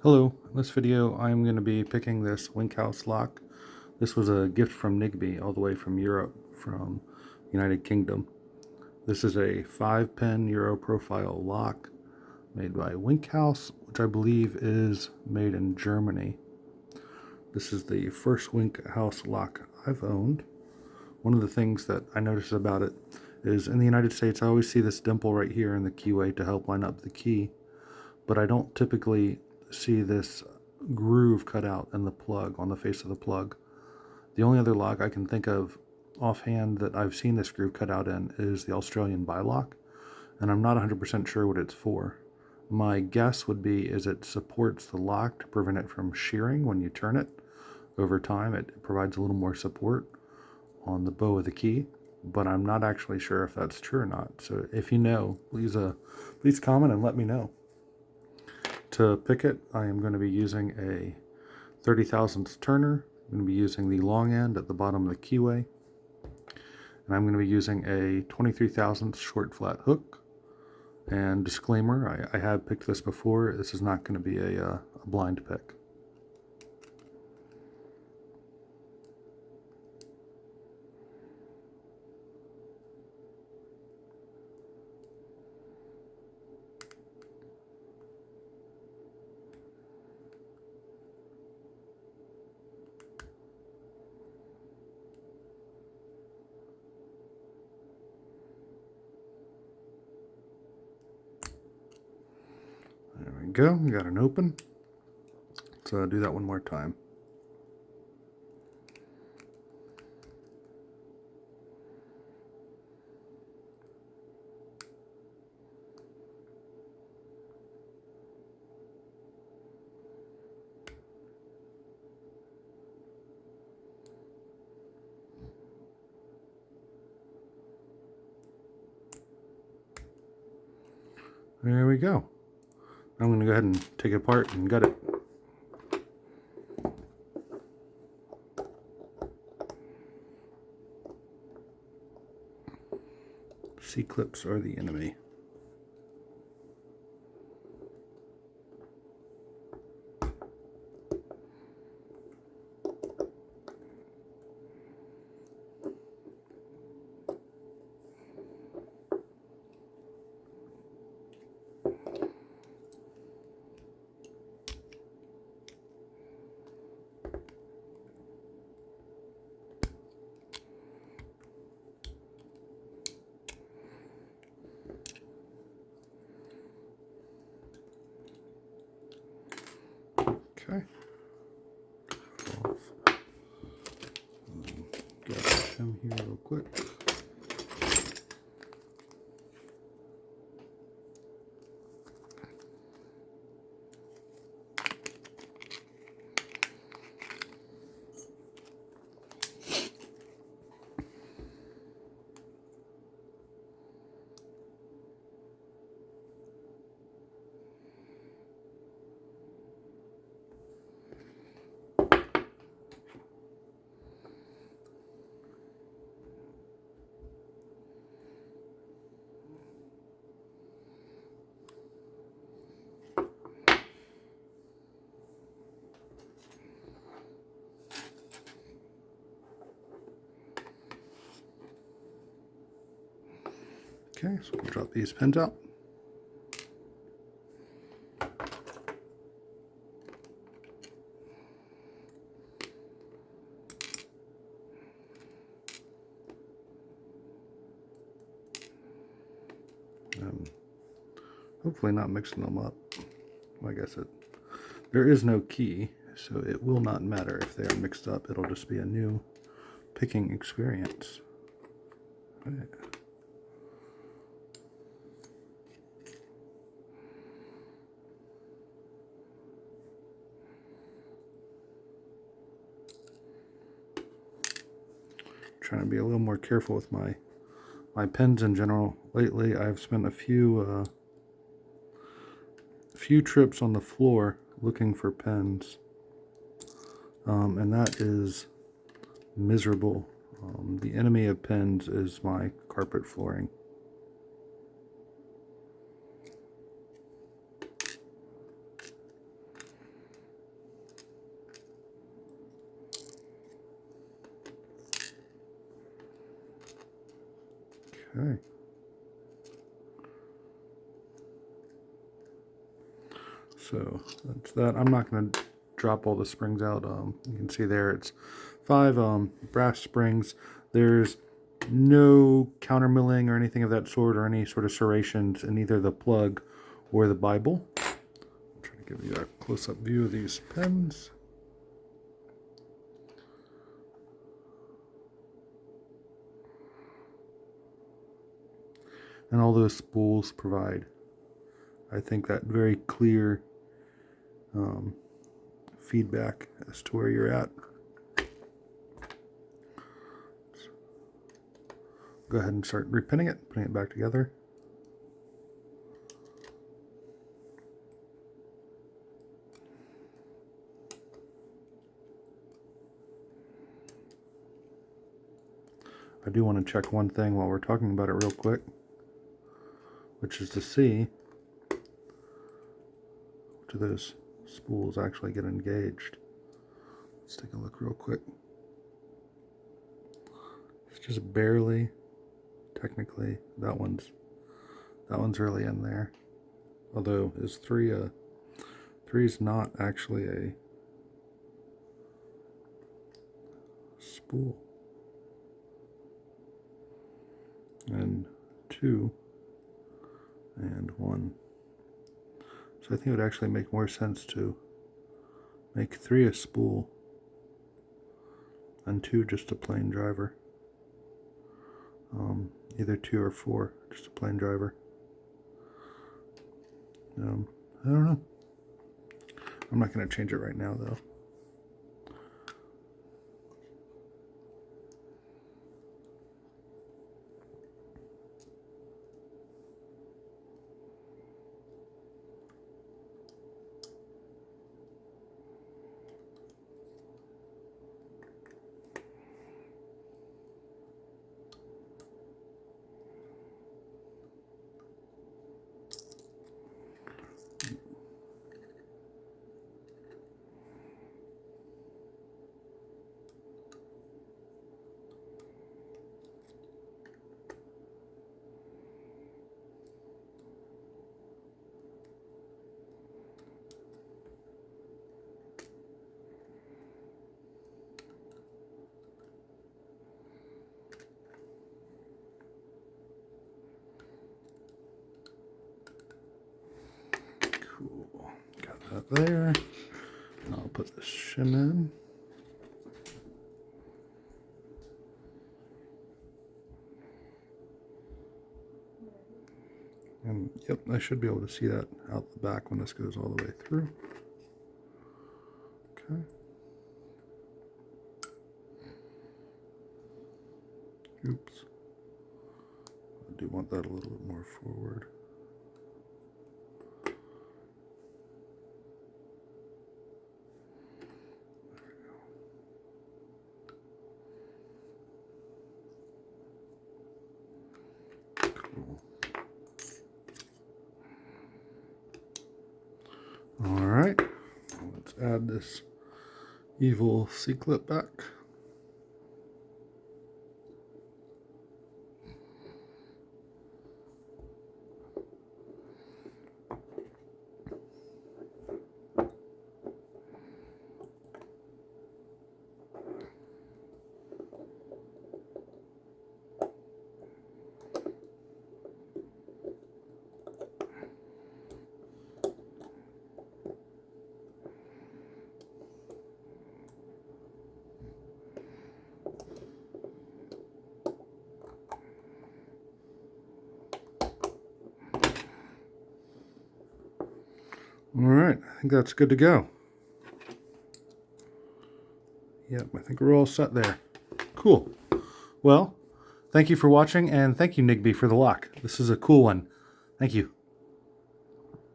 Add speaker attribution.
Speaker 1: Hello, in this video I'm going to be picking this Winkhouse lock. This was a gift from Nigby all the way from Europe, from United Kingdom. This is a 5-pin Euro profile lock made by Winkhause, which I believe is made in Germany. This is the first Winkhouse lock I've owned. One of the things that I notice about it is in the United States I always see this dimple right here in the keyway to help line up the key, but I don't typically see this groove cut out in the plug, on the face of the plug. The only other lock I can think of offhand that I've seen this groove cut out in is the Australian bi-lock, and I'm not 100% sure what it's for. My guess would be is it supports the lock to prevent it from shearing when you turn it. Over time it provides a little more support on the bow of the key, but I'm not actually sure if that's true or not. So if you know, please comment and let me know. To pick it, I am going to be using a 30 thousandths turner. I'm going to be using the long end at the bottom of the keyway. And I'm going to be using a 23 thousandths short flat hook. And disclaimer, I have picked this before. This is not going to be a blind pick. There we go, we got an open. So I'll do that one more time. There we go. I'm going to go ahead and take it apart and gut it. C-clips are the enemy. Okay. Grab the shim here real quick. Okay, so we'll drop these pins out. Hopefully not mixing them up. Like I said, there is no key, so it will not matter if they are mixed up. It'll just be a new picking experience. All right. Trying to be a little more careful with my pens in general. Lately I've spent a few trips on the floor looking for pens, and that is miserable. The enemy of pens is my carpet flooring. Okay. So that's that. I'm not going to drop all the springs out. You can see there it's 5 brass springs. There's no counter milling or anything of that sort, or any sort of serrations in either the plug or the Bible. I'm trying to give you a close-up view of these pins. And all those spools provide, I think, that very clear feedback as to where you're at. Go ahead and start repinning it, putting it back together. I do want to check one thing while we're talking about it real quick, which is to see which of those spools actually get engaged. Let's take a look real quick. It's just barely, technically, that one's really in there. Although is 3 is not actually a spool. And 2 and 1. So I think it would actually make more sense to make 3 a spool and 2 just a plain driver. Either 2 or 4, just a plain driver. I don't know. I'm not going to change it right now though. Cool. Got that there. I'll put the shim in. And yep, I should be able to see that out the back when this goes all the way through. Okay. Oops. I do want that a little bit more forward. Alright, let's add this evil C-clip back. Alright, I think that's good to go. Yep, I think we're all set there. Cool. Well, thank you for watching, and thank you, Nigby, for the lock. This is a cool one. Thank you.